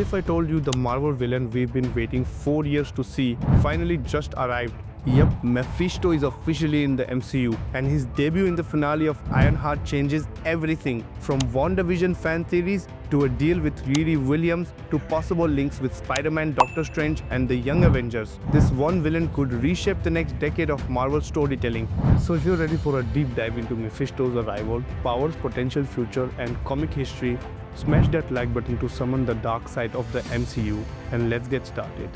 if I told you the Marvel villain we've been waiting 4 years to see finally just arrived? Yep, Mephisto is officially in the MCU, and his debut in the finale of Ironheart changes everything, from WandaVision fan theories to a deal with Riri Williams to possible links with Spider-Man, Doctor Strange, and the Young Avengers. This one villain could reshape the next decade of Marvel storytelling. So if you're ready for a deep dive into Mephisto's arrival, powers, potential future, and comic history, smash that like button to summon the dark side of the MCU, and let's get started.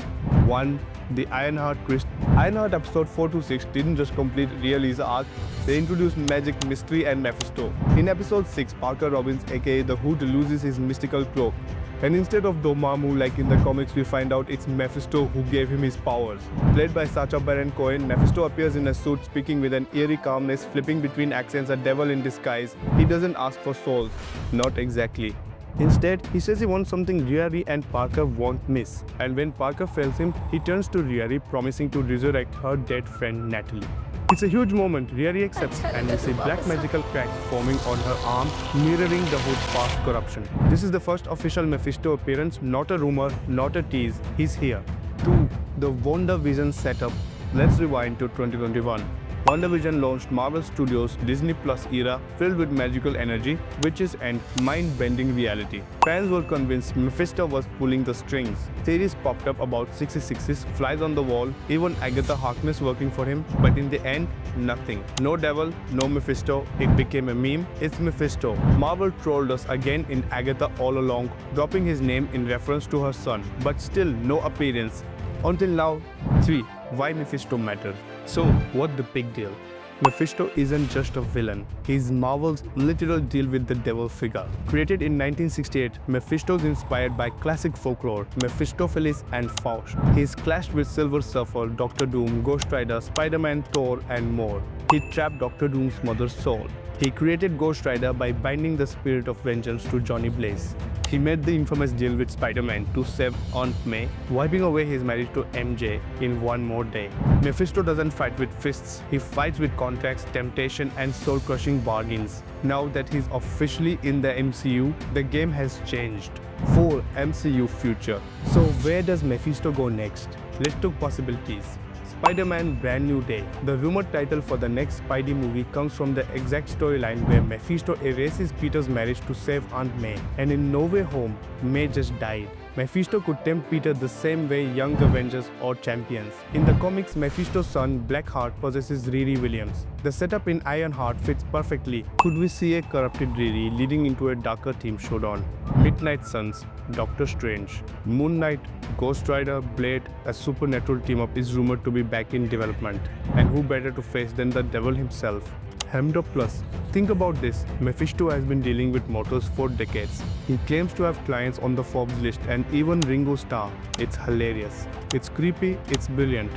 1. The Ironheart twist. Ironheart episode 4-6 didn't just complete Really's arc, they introduced magic, mystery, and Mephisto. In episode 6, Parker Robbins aka the Hood loses his mystical cloak, and instead of Dormammu like in the comics, we find out it's Mephisto who gave him his powers. Played by Sacha Baron Cohen, Mephisto appears in a suit, speaking with an eerie calmness, flipping between accents, a devil in disguise. He doesn't ask for souls. Not exactly. Instead, he says he wants something Riri and Parker won't miss. And when Parker fails him, he turns to Riri, promising to resurrect her dead friend Natalie. It's a huge moment. Riri accepts, and we see black magical cracks forming on her arm, mirroring the Hood's past corruption. This is the first official Mephisto appearance, not a rumor, not a tease. He's here. 2. The WandaVision setup. Let's rewind to 2021. WandaVision launched Marvel Studios' Disney Plus era filled with magical energy, witches, and mind-bending reality. Fans were convinced Mephisto was pulling the strings. Theories popped up about 666, flies on the wall, even Agatha Harkness working for him, but in the end, nothing. No devil, no Mephisto, it became a meme. It's Mephisto. Marvel trolled us again in Agatha all along, dropping his name in reference to her son, but still no appearance. Until now. 3. Why Mephisto Matters. So, what the big deal? Mephisto isn't just a villain. He's Marvel's literal deal with the devil figure. Created in 1968, Mephisto is inspired by classic folklore, Mephistopheles and Faust. He's clashed with Silver Surfer, Doctor Doom, Ghost Rider, Spider-Man, Thor, and more. He trapped Doctor Doom's mother's soul. He created Ghost Rider by binding the spirit of vengeance to Johnny Blaze. He made the infamous deal with Spider-Man to save Aunt May, wiping away his marriage to MJ in one more day. Mephisto doesn't fight with fists, he fights with contracts, temptation, and soul-crushing bargains. Now that he's officially in the MCU, the game has changed. 4. MCU future. So where does Mephisto go next? Let's talk possibilities. Spider-Man Brand New Day. The rumored title for the next Spidey movie comes from the exact storyline where Mephisto erases Peter's marriage to save Aunt May. And in No Way Home, May just died. Mephisto could tempt Peter the same way Young Avengers or Champions. In the comics, Mephisto's son, Blackheart, possesses Riri Williams. The setup in Ironheart fits perfectly. Could we see a corrupted Riri leading into a darker theme showdown? Midnight Suns, Doctor Strange, Moon Knight, Ghost Rider, Blade, a supernatural team-up is rumored to be back in development. And who better to face than the devil himself? Hemmed up plus. Think about this, Mephisto has been dealing with mortals for decades. He claims to have clients on the Forbes list and even Ringo Starr. It's hilarious. It's creepy, it's brilliant.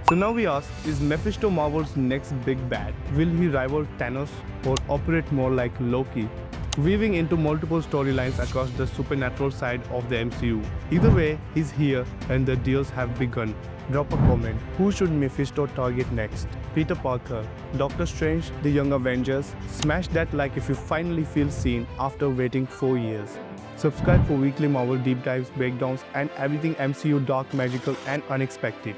So now we ask, is Mephisto Marvel's next big bad? Will he rival Thanos or operate more like Loki, weaving into multiple storylines across the supernatural side of the MCU? Either way, he's here and the deals have begun. Drop a comment. Who should Mephisto target next? Peter Parker, Doctor Strange, the Young Avengers? Smash that like if you finally feel seen after waiting 4 years. Subscribe for weekly Marvel deep dives, breakdowns, and everything MCU dark, magical, and unexpected.